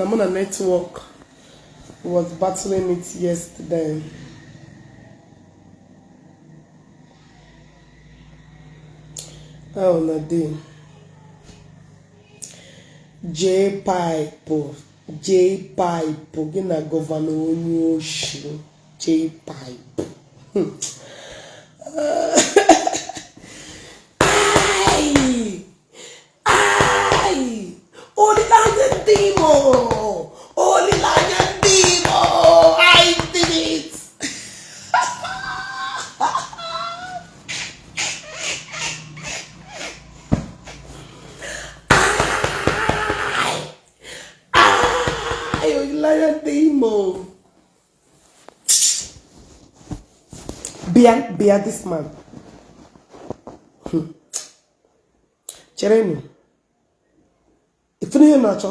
I'm on a network. Was battling it yesterday. Oh, Nadine. J Pipe. Gina Governor Ogechi. J Pipe. Only Lion Demo! Only Lion Demo! I did it! Only Lion Demo! Bear this man. Cherenu. If you know not,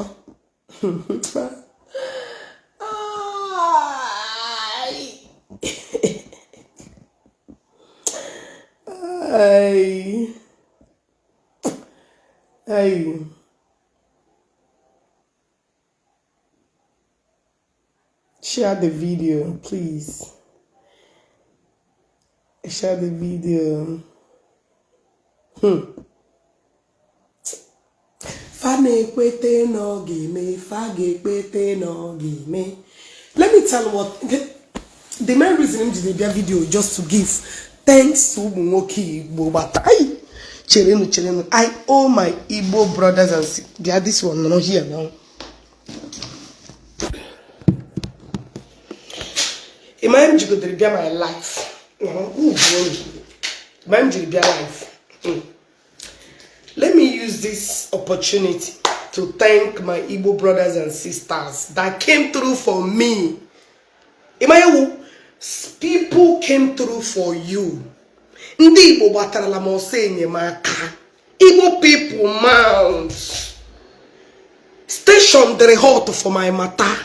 share the video, please. Share the video. Let me tell you what the main reason I'm doing the video is just to give thanks to Igbo, but I owe my Igbo brothers and sisters. They are this one not here now. Imagine you could be my life. Imagine you be alive. Let me use this opportunity to thank my Igbo brothers and sisters that came through for me. People came through for you. Igbo people mount. Station very hot for my matter.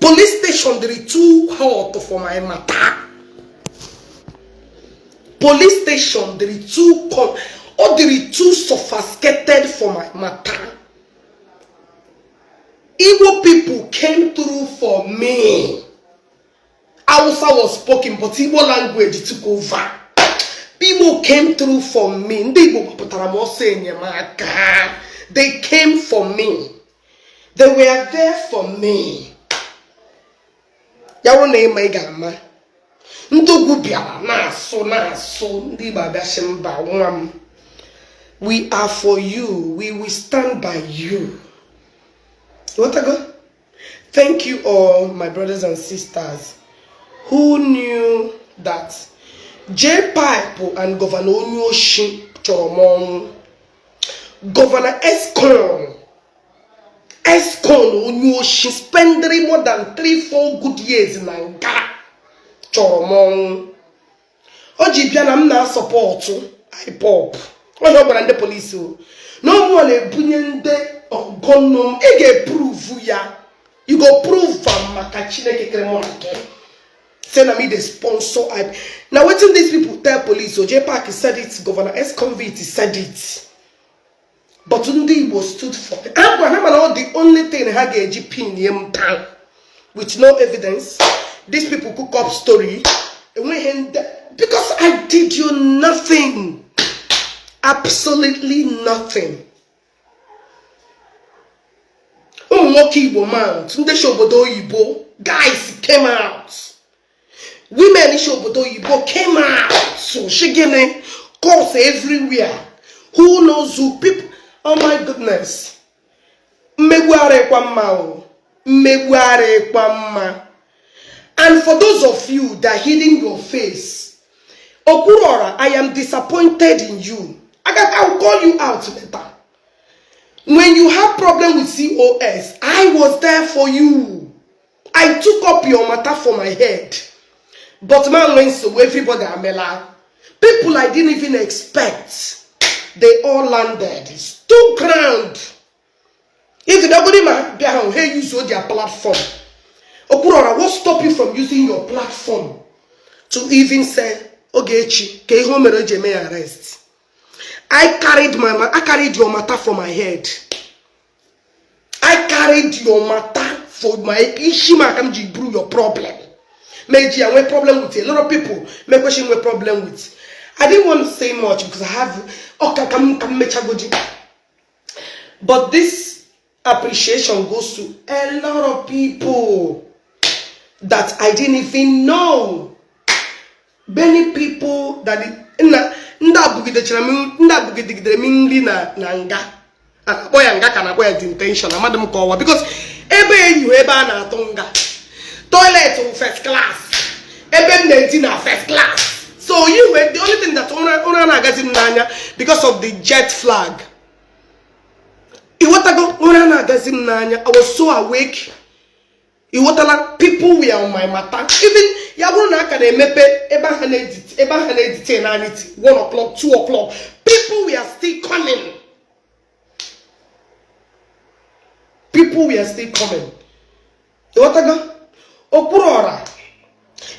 Police station very too hot for my matter. Police station very too or they too sophisticated for my matter. Igbo people came through for me. Hausa was spoken, but Igbo language took over. People came through for me. They came for me. They were there for me. We are for you. We will stand by you. What I go? Thank you all, my brothers and sisters, who knew that J Pipe and Governor Ogechi Okeke, Governor Ogechi Ogechi spending more than 3-4 good years in Anga Choromon. Ojibiana mna support I pop. What about the police? No one a bunyende gunum. Ege prove ya. You go prove from Makachine Kekremon. Send me the sponsor. Now what do these people tell police? So J Park said it. Governor S-Convict said it. But Undi was stood for it. The only thing I had a GP in town with no evidence. These people cook up story. Because I did you nothing. Absolutely nothing. Guys came out. Women came out. So she getting calls everywhere. Who knows who people? Oh my goodness. And for those of you that are hiding your face, Okurora, I am disappointed in you. I'll call you out later. When you have problem with COS, I was there for you. I took up your matter for my head. But man went so everybody amela. People I didn't even expect. They all landed. It's too grand. If nobody might hey use their platform. Okurora, what stop you from using your platform to even say Ogechi, K1DNAP may arrest? I carried your matter for my head. I carried your matter for my issue. I come to brew your problem. Maybe I have problem with a lot of people. My question with problem with. I didn't want to say much because I have but this appreciation goes to a lot of people that I didn't even know. Many people that na intention because toilet first class, first class. So you were the only thing that because of the jet flag. I was so awake. People were on my matter. Even Yabuna can mepe 1 o'clock, 2 o'clock. People were still coming. People were still coming. Okurora.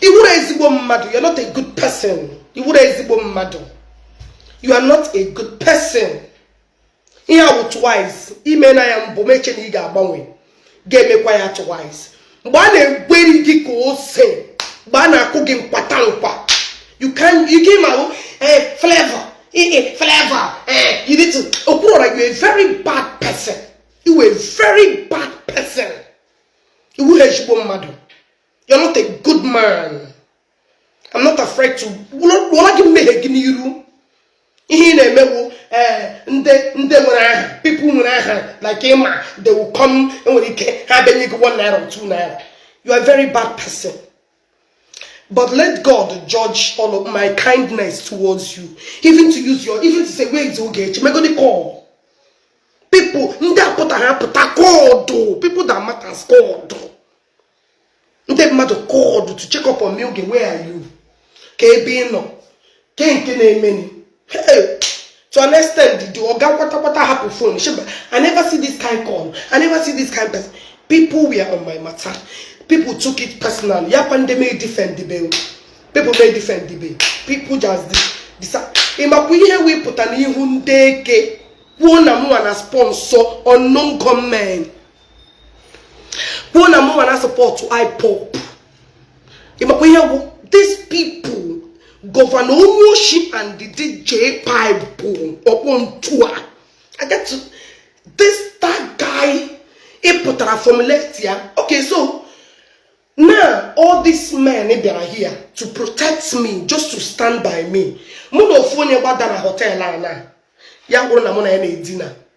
You're not a good person. You are not a good person. Here twice. Imena ya mbomeche ni ga agbanwe. Game quiet twice. Bana very diko say. Bana kugi mpatankwa. You came out flavor. Flavor. You need to Okurora, you're a very bad person. You were a very bad person. You're not a good man. I'm not afraid to. People like him, they will come and when they have 1 naira or 2 naira. You are a very bad person. But let God judge all of my kindness towards you. Even to use even to say, where is Ogechi? I'm going to call. People, people that matters called. They matter called to check up on me. Okay, where are you? Hey, to an extent, what happened for me? I never see this kind call. I never see this kind of person. People were on my matter. People took it personally. They made different debate. People made different debate. People just decide. We put an even day. One a sponsor unknown comment. One a support to IPOP. These people govern ownership and the DJ pipe upon tour. I get to that guy. He put a formulate here. Okay, so now all these men they are here to protect me, just to stand by me.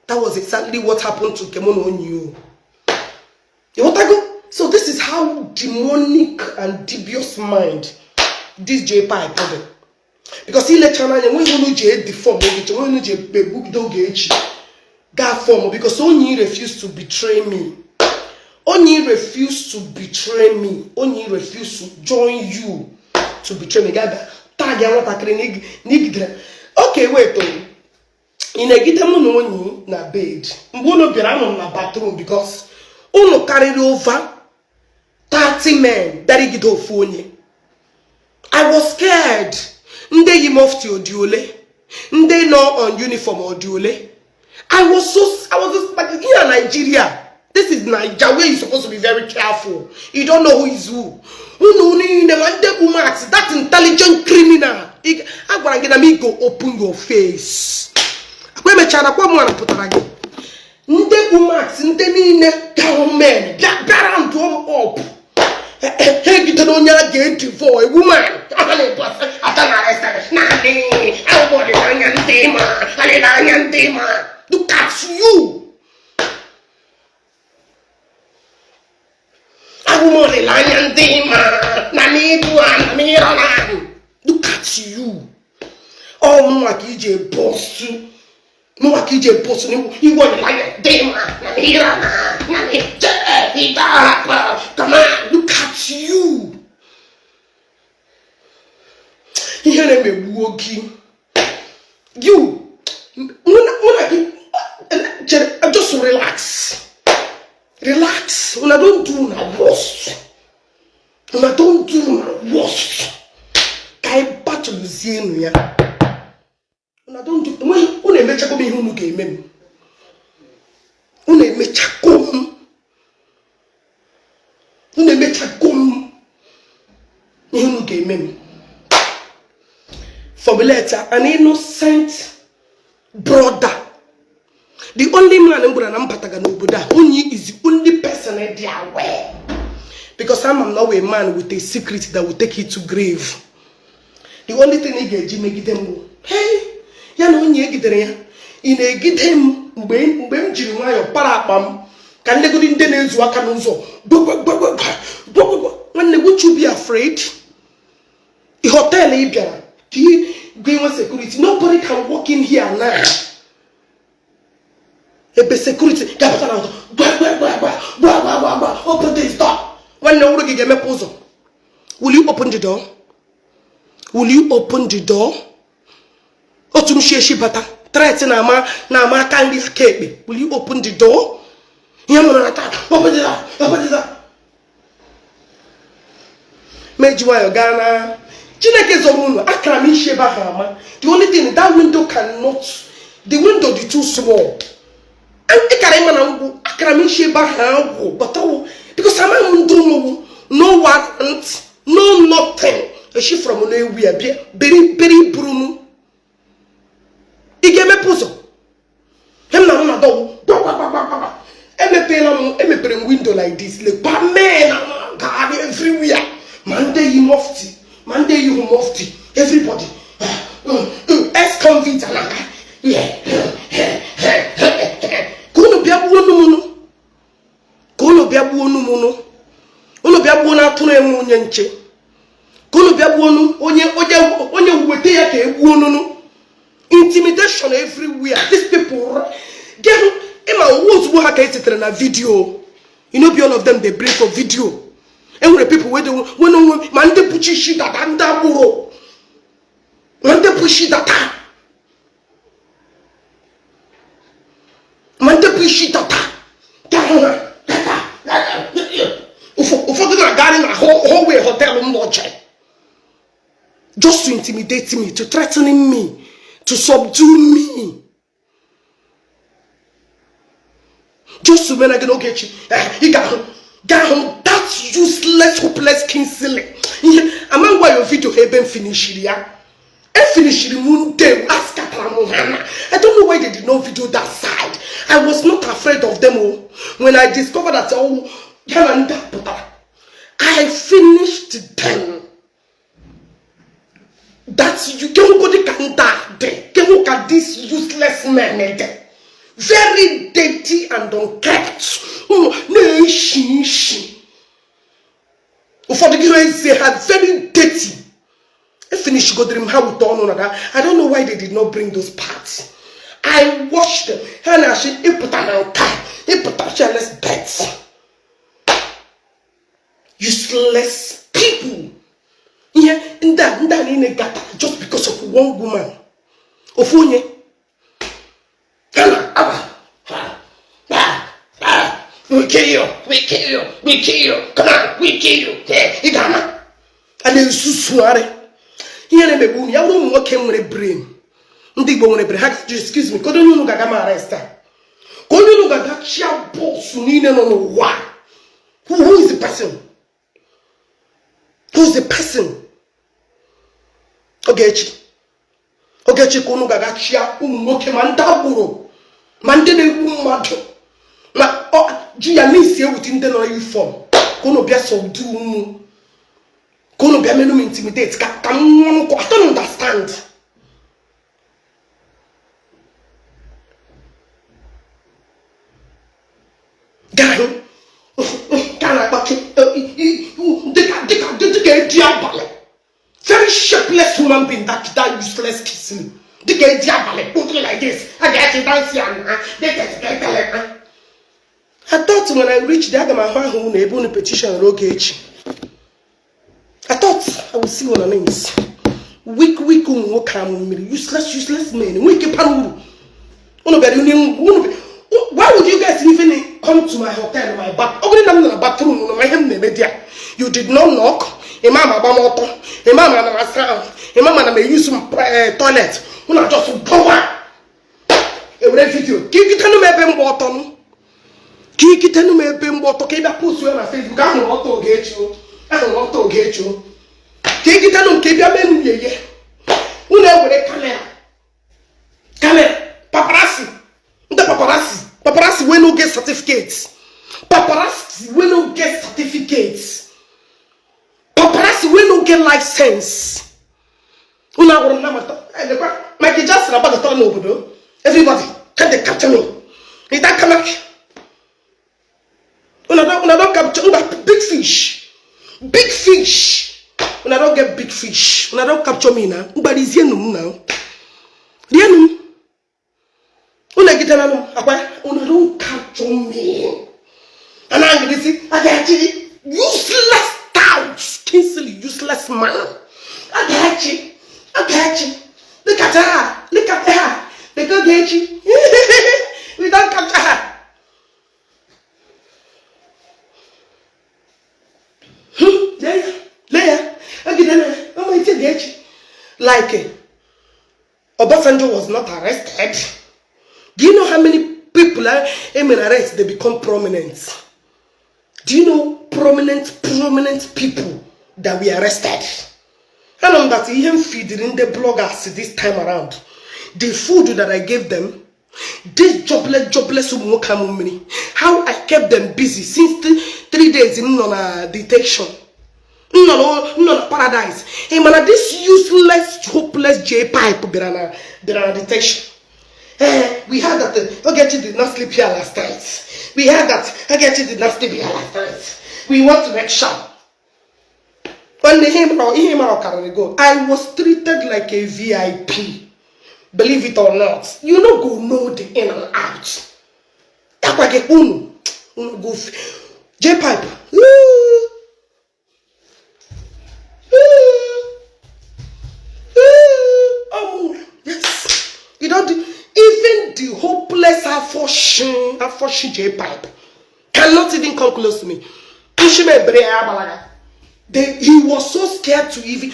That was exactly what happened to Kemono Onyu. So this is how demonic and dubious mind this J Pipe had. Because he let China when you J deform, when you book Ogechi got form because Onyi refused to betray me. Onyi refused to betray me. Onyi refused to join you to betray me. Okay, wait. In a Onyi na bed. Mbono biano na bathroom because Uno carried over 30 men that he get off phone. I was scared. Nde yi mufti odiole. Nde no on uniform odiole. I was but here in Nigeria. This is Nigeria where you're supposed to be very careful. You don't know who is who. That intelligent criminal. I'm going to get me go open your face. I'm going to put Nde umax, nde nine government, black baron to up. Hey, you don't get for a woman. Look at you. Look at you. Oh, Mwakije boss. Mwakije boss. You want like dema. Come on, look at you. You. Just relax. Relax. When I don't do my worst. When I don't do my worst. I battle Zenu ya. When I don't do when I make a go me who game. When I make a emechagom ihe unu ga-eme m. Formulator, an innocent brother. The only man in Buddha, only is the only person I dey aware. Because I'm not a man with a secret that will take you to grave. The only thing he get Jimmy give them, hey, ya no nye gidere ya. Ine give them mgbe jiri nwayo para akpam. Ka ndị godi ndị na-ezu aka n'ụzọ. When would you be afraid? The hotel ị bịara. Going security. Nobody can walk in here now. Ebe security. Open this door. When no one get me puzzle. Will you open the door? Will you open the door? Otum sheshi bata. Try to na ma kandi akebe. Will you open the door? Open the door. Open the door. Mejuwa Ghana. The only thing, that window cannot, the window is too small. Because I'm no warrant, no nothing. A she from nowhere, very bruno. He gave me puzzle. Him na do. Every window like this, like man, God everywhere. Monday you mufti. Monday you mufti. Everybody. Ex-convict. Yeah. Kono biabu onu muno. Kono biabu onu muno. Ono biabu onu atunu emu onye nche. Kono biabu onu onye wete ya ka ebu onu no. Intimidation everywhere. These people get ema owozbu ha ka etetere na video. You know be all of them they bring for video. And when the people when man they push shit that and that buro. Man they push shit that. Man they push shit that. Ufo na in a whole way hotel lodge. Just to intimidate me, to threaten me, to subdue me. Just to when I get Ogechi, he got home. That useless, hopeless Kingsley. Among why your video have been finished here. And finished in one day. Ask Mohana. I don't know why they did not video that side. I was not afraid of them all. When I discovered that I finished them. That's you can't go to Kanda. Can look at this useless man. Very dirty and unkept. Oh, no, she. For the girls, they are very dirty. I finished go dream how we on that. I don't know why they did not bring those parts. I watched them. And I said, useless bets. Useless people. Yeah, in that in a gata just because of one woman. Ofonye. We kill you. Come on, we kill you. Igama. And then Susware. Here in the boom, you don't work him with a brain. Excuse me, couldn't you look at Gama arrested? Couldn't you look at that child boss who need no why? Who is the person? Who's the person? Ogechi kono gagachia umoke mandaburo. Mandene umado. Ma Gia means here within the uniform. Kono bia subdue mu. Kono bia menu intimidate. I don't understand. Guy, very shapeless human being that useless kissing. The guy put like this. I get it down here. I thought when I reached the Agama petition Ogechi, I thought I would see one of names. Weak useless men. Why would you guys even come to my hotel, my bathroom, you did not knock. Imam Abamoto, Imam Anamasa, Imam Aname use some toilet. When I just go on. Every video, give it to me, Kikitenu me bembo to keba post you on Facebook. I know what to get you. I know what to get you. Kikitenu kebia menu ye. Une with camera. Camera. Paparazzi. The paparazzi. Paparazzi we no get certificates. Paparazzi we no get certificates. Paparazzi we no get license. Una wona namata. Michael Jackson about the turn over. Everybody, can they capture me? Is that camera? When I don't capture big fish. Big fish. When I don't get big fish. When I don't capture me now. But it's here now. When I get when I don't capture me. And I'm going to say, I get you. Useless touts. Kinsley, useless man. I get you. I get you. Look at her. Look at her. They go get you. We don't capture her. Like Obasanjo was not arrested. Do you know how many people are arrested? They become prominent. Do you know prominent people that we arrested? I know that even feeding the bloggers this time around. The food that I gave them, this jobless how I kept them busy since 3 days in detention. No paradise. Hey man, this useless, hopeless J pipe detention. We had that Ogechi did not sleep here last night. We had that Ogechi did not sleep here last night. We want to make sure. When I was treated like a VIP. Believe it or not, you no go know the in and out. Go J pipe. Yes. You don't even the hopeless unfortunate J pipe cannot even come close to me. He was so scared to even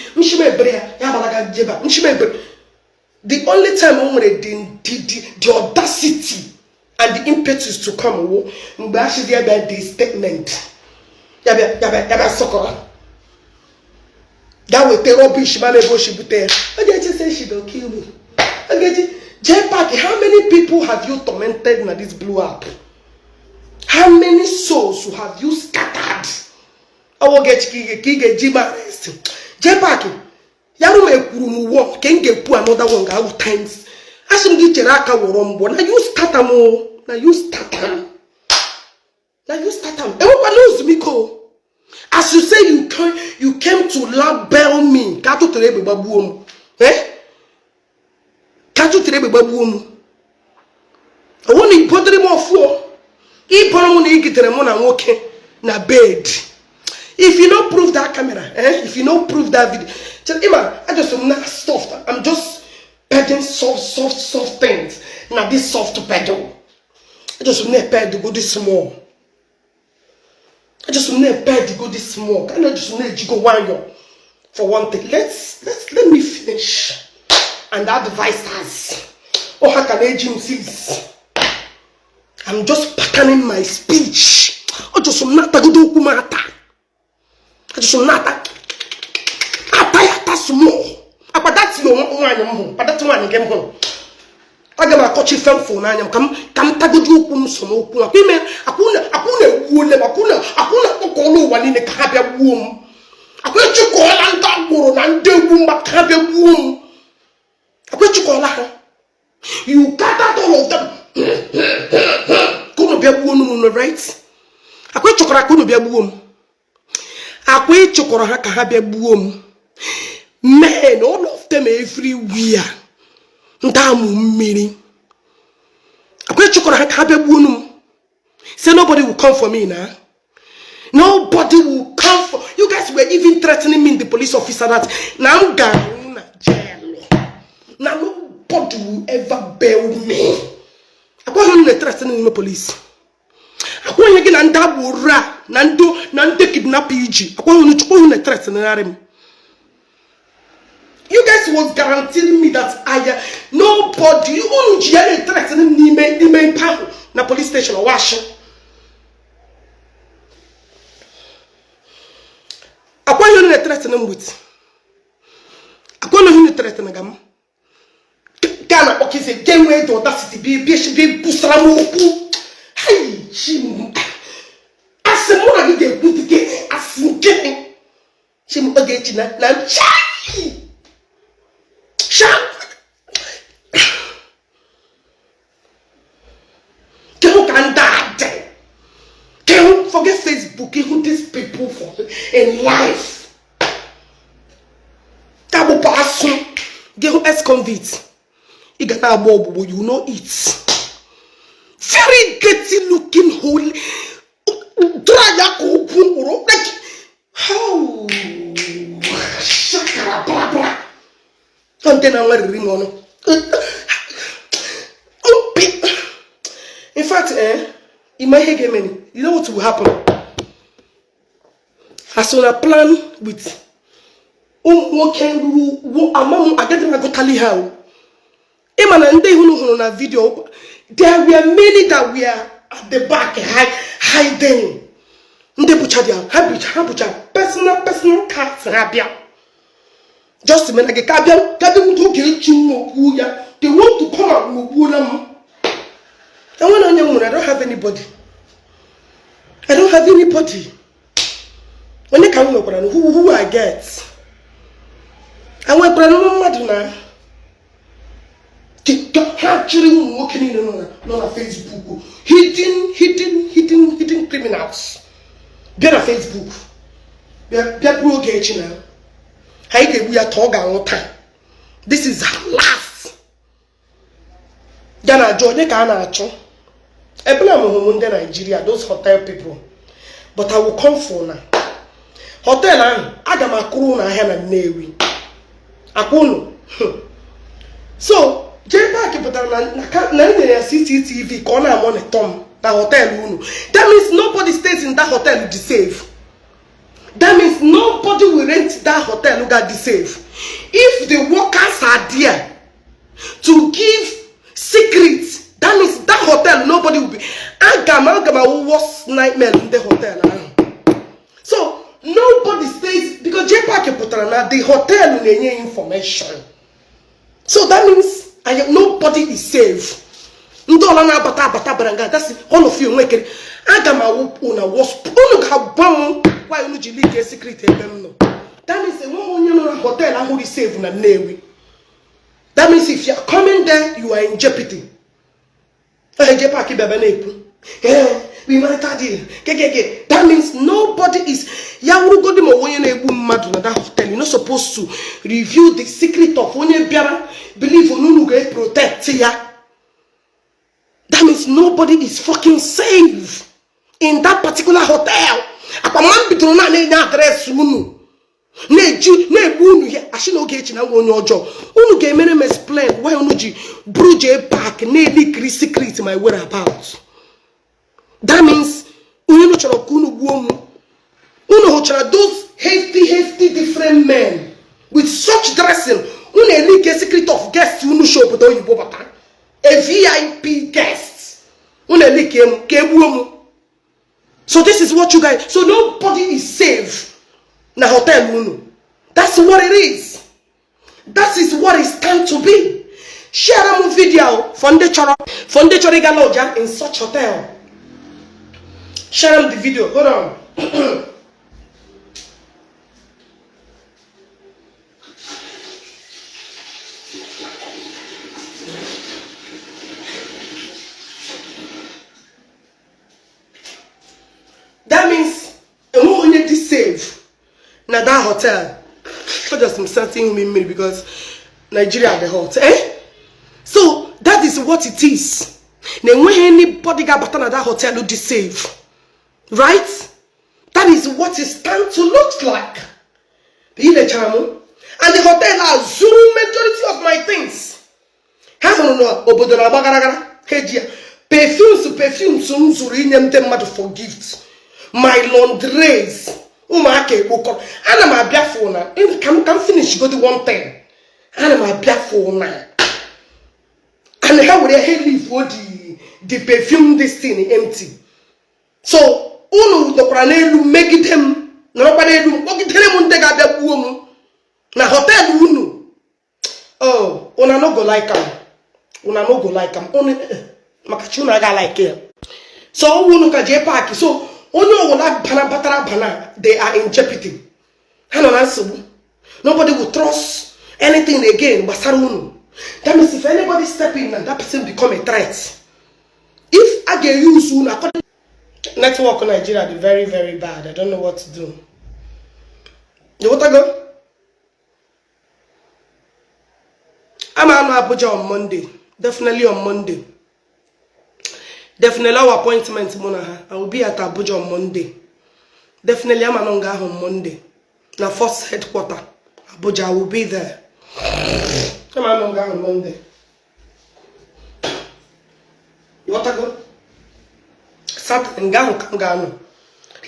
the only time when the audacity and the impetus to come the statement. That will tell rubbish, Ogechi said she don't kill me. Ogechi, J-Pack, how many people have you tormented in this blew up? How many souls have you scattered? Ogechi Kige Jima J-Pack, Yaru Ekurumu walk, can get poor another one out times. I should get Cheraka Worombo. Now you start them all. Now you start them. Everyone knows Miko. As you say, you came to label me. Kato terebe babuom. Kato terebe babuom. I want to put them off for. If you get na bed. If you don't prove that camera, if you don't prove that video, I just am not soft. I'm just peddling soft things. Now this soft pedal. I just am not pedal go this small. I just want to bed to go this small. I just want to go one for one thing. Let me finish and advise us. Oh, how can I sees? I'm just patterning my speech. I just want to go to Kumata. I just want to apayata small. But that's your one. But that's one again home. I got my coachy phone for nine. Come tagudu kum some women. Akuna okolo one in the cabin womb. I put you call and dog and do womb but cabin womb. I put you call her. You gather all of them. Couldn't be a woman, right? I quit chokora couldn't be a womb. I quit chokora have a womb. Men, all of them everywhere. Damn meaning. I quit chokora have a womb. Say nobody will come for me now. Nobody will come for you guys. Were even threatening me, the police officer, that now I'm going to jail. Now nobody will ever bail me. I want you threatening the police. I want you again and double ra nando kidnap PG. I want you threatening them. You guys was guaranteeing me that nobody you only threatening me power na police station or wash. them with. I don't know who you threaten again. Ghana, okay, say, game way to audacity, be Busramu. Hey, she. As the more I get good again, as you get she will get now. Can't forget Facebook, who these people for in life. Tabo pass get who ex-convict. You know it. Very dirty looking hole. Like how shakara blah blah. And then I want to ring on. In fact, in my head, you know what will happen? As on a plan with what can among I get to go tally how. Eman and they who on a video, there were many that were at the back hiding. Personal cats rabia. Just a minute, they want to come out. I don't have anybody. I don't have anybody. When they come who I get. I went to actually walking in on Facebook. Hidden criminals. They're on Facebook. They're pro Ogechi now. We are talking all time. This is her last. Ghana Georgia Ghana Cho. I blame Nigeria, those hotel people. But I will come for now. Hotel Agama Kuruna Hena Newi. Akuno. So J-Park put a CCTV corner on a tom. That hotel. That means nobody stays in that hotel to save. That means nobody will rent that hotel who got the safe. If the workers are there to give secrets, that means that hotel nobody will be. Agama was nightmare in the hotel. So nobody stays because J-Park put the hotel will any information. So that means nobody is safe. That's all of you. Agama was why you leak a secret? That means a hotel and who is safe in a navy. That means if you are coming there, you are in jeopardy. That means nobody is. You're not supposed to review the secret of when you believe you get protect. That means nobody is fucking safe in that particular hotel. Apa man bitro na address unu. Ne bunu here. Ashi no Ogechi na wonyo ojo. Unu ga mere me explain why unu ji bruje park na leak secret my whereabouts. That means unu no choro kunu guomu. Unu ho chara those hasty different men with such dressing. Unu leak a secret of guests unu show but you bobata. A VIP guest. Unu leak him ke buomu. So this is what you guys. So nobody is safe. Na hotel Uno. That's what it is. That is what it's time to be. Share a video. Fonde chori galoja in such hotel. Share the video. Hold on. That means only this safe. Now that hotel, not just something me because Nigeria the hotel. So that is what it is. Then when anybody got back at that hotel, look this safe, right? That is what it stands to look like. And the hotel has zoom majority of my things. Perfumes for gifts. My laundries. And I'm a biafo now. Can finish go to one thing. And I'm a biafo now. And how would I leave for the perfume this thing empty? So unu to pranelu make it him. Nobody do. Okay, tell him ga-abịa gbuo m na hotel unu. Oh, una no go like am. Una no go like am. Makachi una ga like ya. So unu ka je park. So onye ọwụla bana, they are in jeopardy. Nobody will trust anything again. That means if anybody step in and that person become a threat. If I get used to network in Nigeria, they're very, very bad. I don't know what to do. You want to go? I'm on Abuja on Monday. Definitely on Monday. Definitely our appointment, Monaha. I will be at Abuja on Monday. Definitely I'm on Monday. Now first headquarter. Abuja, I will be there. I'm on Monday. You want to go? Saturday,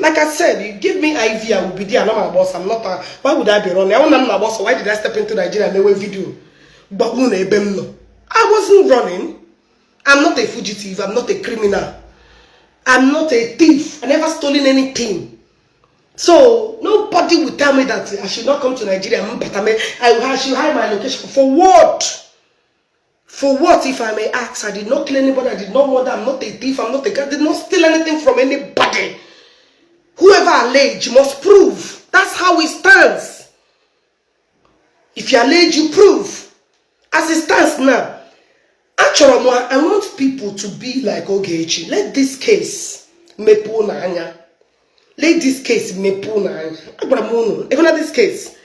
like I said, you give me IV, I will be there. I'm not my boss. I'm not. Why would I be running? I'm not my boss. So why did I step into Nigeria and make a video? I wasn't running. I'm not a fugitive. I'm not a criminal. I'm not a thief. I never stolen anything. So nobody will tell me that I should not come to Nigeria. I should hide my location. For what? For what, if I may ask? I did not kill anybody. I did not murder. I'm not a thief. I'm not a guy. I did not steal anything from anybody. Whoever allege must prove. That's how it stands. If you allege, you prove. As it stands now, actually, I want people to be like Ogechi. Let this case mepu na anya. Let this case mepu na anya. Even at this case,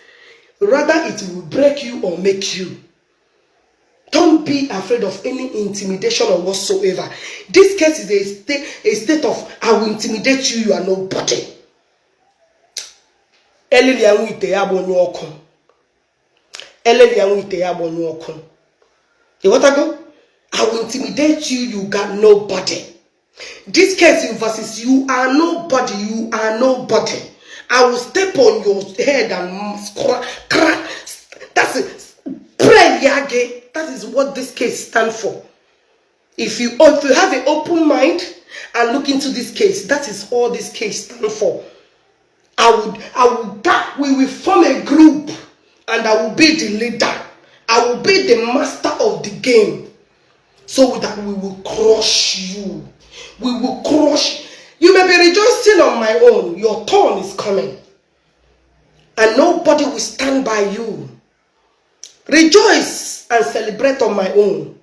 rather it will break you or make you. Don't be afraid of any intimidation or whatsoever. This case is a state of I will intimidate you, you are nobody. You want to go? I will intimidate you, you got nobody. This case versus you are nobody, you are nobody. I will step on your head and crack. That's it. Pray, Yage. That is what this case stands for. If you have an open mind and look into this case, that is all this case stands for. We will form a group and I will be the leader. I will be the master of the game. So that we will crush you. We will crush. You may be rejoicing on my own. Your turn is coming. And nobody will stand by you. Rejoice and celebrate on my own.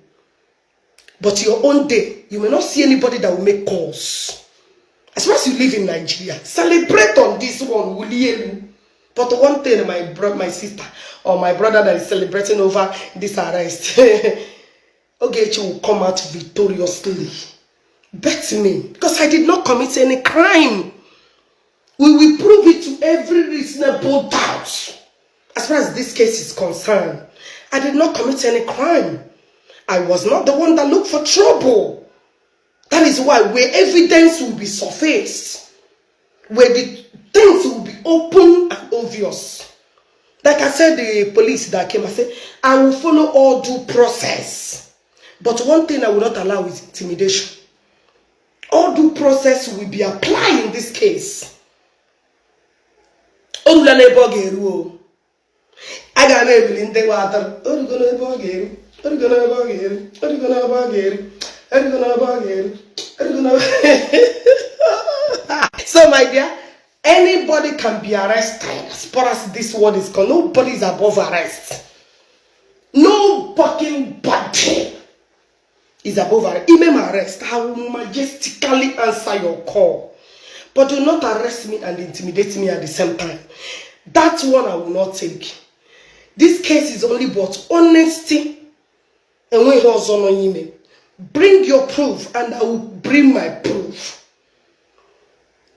But your own day, you may not see anybody that will make calls. As far as you live in Nigeria, celebrate on this one. But one thing, my sister or my brother that is celebrating over this arrest, Ogechi will come out victoriously. Bet me. Because I did not commit any crime. We will prove it to every reasonable doubt. As far as this case is concerned, I did not commit any crime. I was not the one that looked for trouble. That is why where evidence will be surfaced, where the things will be open and obvious. Like I said, the police that came, I said, I will follow all due process. But one thing I will not allow is intimidation. All due process will be applied in this case. I got able in the water. So, my dear, anybody can be arrested as far as this world is called. Nobody is above arrest. No fucking body is above arrest. Even arrest, I will majestically answer your call. But do not arrest me and intimidate me at the same time. That one I will not take. This case is only about honesty. And when was on email, bring your proof and I will bring my proof.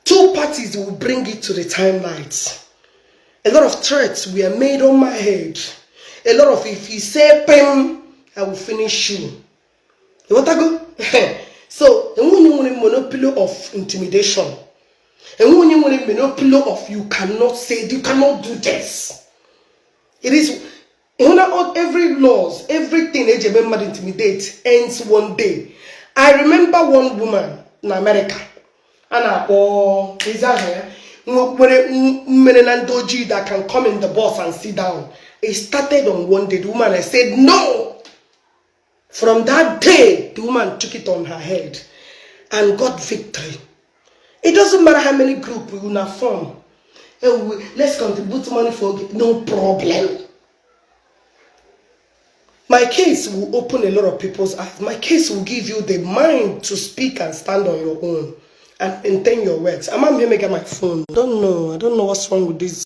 Two parties will bring it to the timelines. A lot of threats were made on my head. A lot of if you say pen, I will finish you. You want to go? So, when you want a monopoly of intimidation, and when you want a monopoly of you cannot say, you cannot do this. It is every laws, everything that intimidate ends one day. I remember one woman in America, and that can come in the bus and sit down. It started on one day. The woman, I said, no. From that day, the woman took it on her head and got victory. It doesn't matter how many groups we will form. Let's contribute money for it. No problem. My case will open a lot of people's eyes. My case will give you the mind to speak and stand on your own and maintain your words. I'm here making my phone. I don't know what's wrong with this.